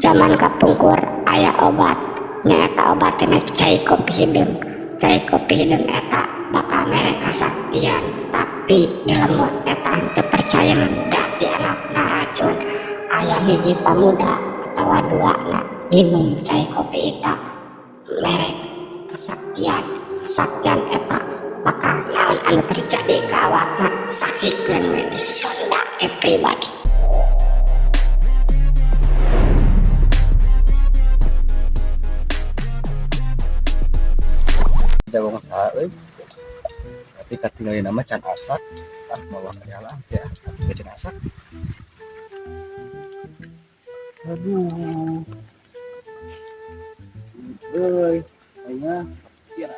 Zaman kapungkur aya obat nyaeta obat kena cai kopi hidung. Cai kopi hidung eta bakal mere kasaktian, tapi ilmu eta teu percaya mendak dianggapna racun. Aya hiji pamuda atawa duana minum cai kopi eta mere kesaktian. Kesaktian eta bakal naon anu terjadi ka awakna saksikeun we di Sunda everybody. Jawab masalah, tapi katinggalin nama can asak, mau jalan ya, tapi can asak. Aduh, ayah, ya.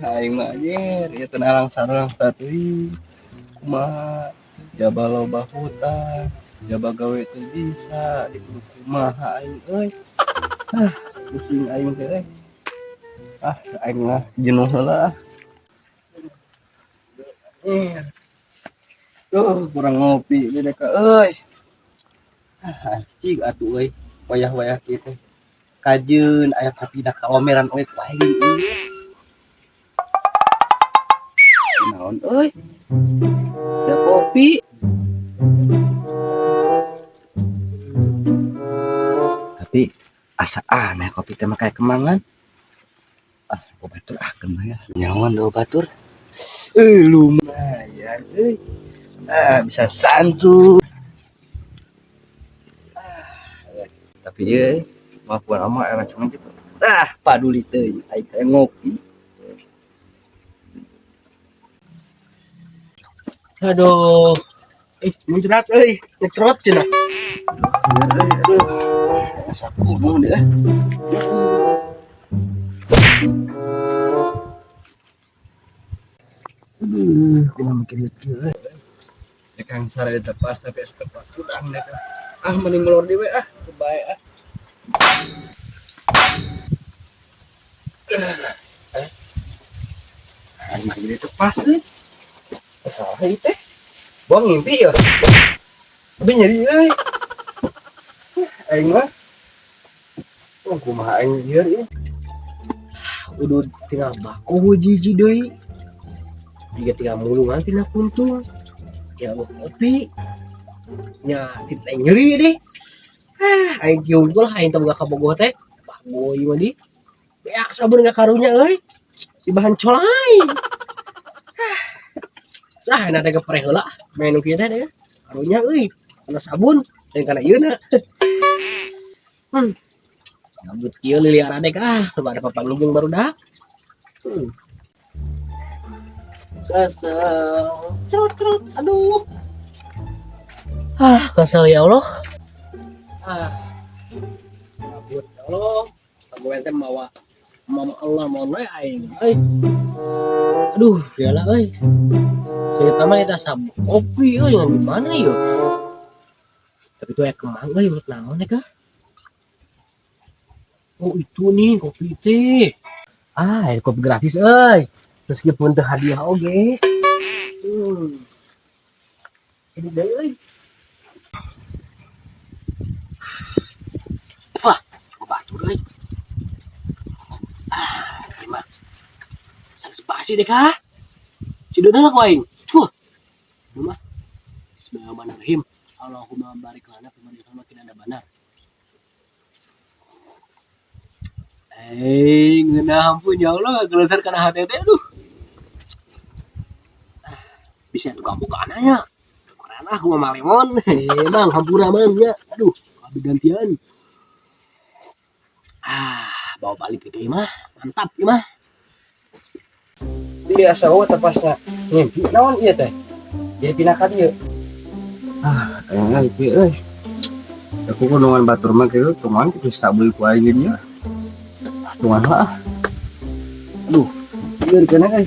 Aing mah anjir, ieu teh narang sareng tatuy. Kumaha jaba loba hutang, jaba gawe teh bisa, itu kumaha aing euy. Pusing aing teh euy. Aing mah jenuh heula. Kurang ngopi beda ka euy. Cik atuh euy, wayah-wayah kieu teh. Kajeun aya kopi da kaomeran oge ku aing euy. Naon euy? Da kopi. Tapi asa aneh kopi teh mah kayak kemangan. Batur keun ya. Nyawan do batur. Lumayan euy. Bisa santu. Tapi ye maafkan ama era cuma gitu. Paduli teuing aing teh ngopi. Aduh. Muncrat euy, ngecrot cenah. Aduh. Asa kuno deh. Kena mikir itu. Kang sare tepas tapi asa tepas kurang deh. Mending melor dewe kebae masih gede tepas euy. Salah ieu teh. Gua ngimpi ya. Tapi nyeri euy. Aing mah. Kumaha aing ieu ieu. Udah tinggal bako hiji deui. Tiga tinggal mulungan tina kuntung. Ya kopi. Nya titik nyeri deh. Aing kiungkul aing teu gak kabogoh teh. Bagoy mah di. Beak sabun gak karunya euy. Di bahan colai. Sah na teh gepreh heula. Main kieu teh deh. Karunya euy. Kana sabun dan kana ieuna. Gabut kieu liliar adek sabada papanggih jeung barudak. Kesel. Cerut. Aduh. Kesel ya Allah. Gabut ya Allah. Kamu ente mawa mama Allah mau we aing. Aduh, yalah euy. Cerita mah eta sabuk kopi euy yang di mana yeuh? Tapi tuh kemang euy urut naon kah? Oh, itu nih kopi teh. Kopi gratis euy. Meskipun teu hadiah oge. Ini deui euy. Batur euy. Ini mah. Sang spasi deh kah? Cideuna ku aing. Ini mah. Bismillahirrahmanirrahim. Allahumma barik lana fi ma razaqtana ada banar. Ngeunah ampun ya Allah geleser kana hati teh aduh. Bisa tukang bukaan aya. Karena aku mah lemon. Emang hampura mah nya. Aduh, abi gantian. Bawa balik ke mah. Mantap ieu mah. Ieu asa eueuh tepasna. Ngimpi naon ieu teh? Jadi pindah ka dieu. Kayaknya itu euy. Aku kunungan batur mah kieu cuman kitu sabeuy ku aing nya. Tuhan lah. Aduh, ieu kana euy.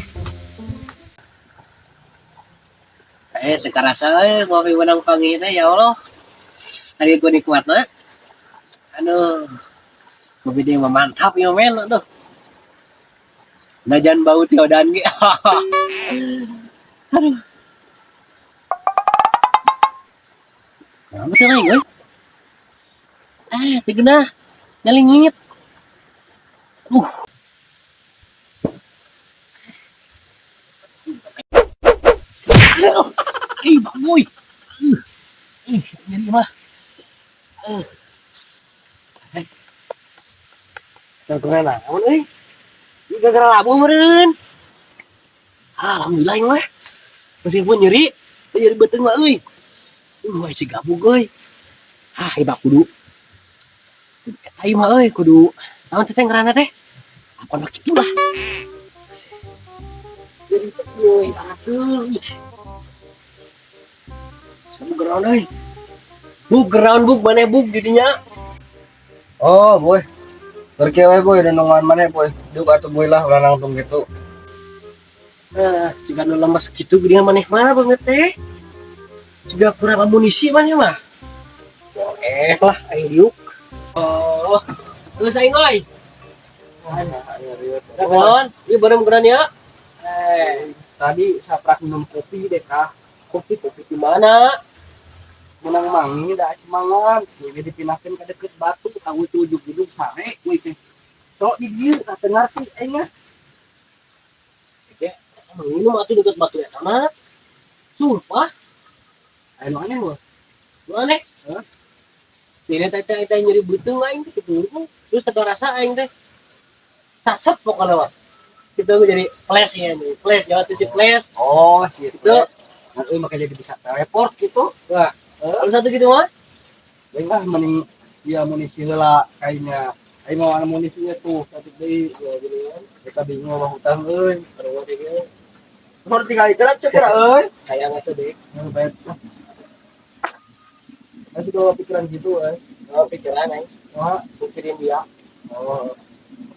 Teu karasa euy kopi menang panggih teh ya Allah. Hari ku nikmatna. Aduh. Kopi dia mah mantap ya men aduh. Najan bau tiodan ge. Aduh. Nah, betul aing euy. Teu geunah. Nyaling ngingit. Uh. Aduh. Ih, baboy. Jadi mah. Sakurang naon euy. Ieu gara-gara labuh meureun. Alhamdulillah mah. Meskipun nyeri, teu nyeri beuteung mah euy. Si gabug euy. Hebat kudu. Eta ieu mah euy kudu naon teh ngaranna teh? Apa mah kitu lah. Jadi euy atuh. Sabu ground euy. Buk ground buk maneh buk di dinya. Oh boy, berkewe boy dan nongan mana boy, duk atuh boy lah ulah nangtung gitu. Nah, jika nu lemes gitu geuningan maneh mah banget teh. Juga kurang amunisi maneh mah. Lah aing diuk. Oh, geus aing euy. Naon? Ieu bareng geran ya. Tadi saprak minum kopi deh kah, Kopi di mana? menang mangi dah semangat, jadi dipindahkan ke deket batu, tahu itu ujung gedung sare, wih teh, sok di dieu, tak ngerti, aingnya. Minum atuh deket batu eta mah. Sumpah, Ayo aneh boy. lu aneh. Ini teh nyeri beuteung aing teh kitu. Terus teu rasa aing teh. Saset pokona mah. Kita jadi flash ya nih. Flash ya si flash. Oh sih, Itu nanti makanya jadi bisa teleport gitu. wah, kalau satu gitu mah. Lain lah mending dia amunisi heula kayaknya. Ayo mau amunisinya tuh satu deui, ya gitu kan. Kita bingung mau hutang euy. Baru deh ge. Mau tinggal gerak cepet euy. Kayak ngaco deh. Masih bawa pikiran gitu euy. Oh, pikiran aing. Wah, Pikirin dia. oh.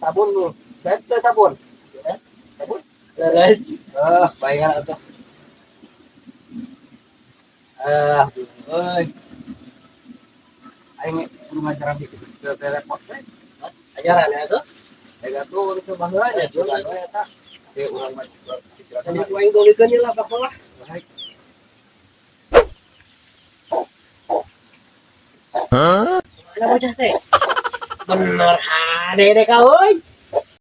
Sabun nih. Set sabun. Ya. Sabun. Nah, guys. Bayar tuh. Euy. Aing kudu ngajaran dikit ke teleport teh. Ajaran ya tuh. Ega tuh urang coba heula ya, coba we eta. Teh urang mah pikiran. Jadi aing golikeun lah bakolah. Baik. Mana bocah teh? Bener hade deh kau euy.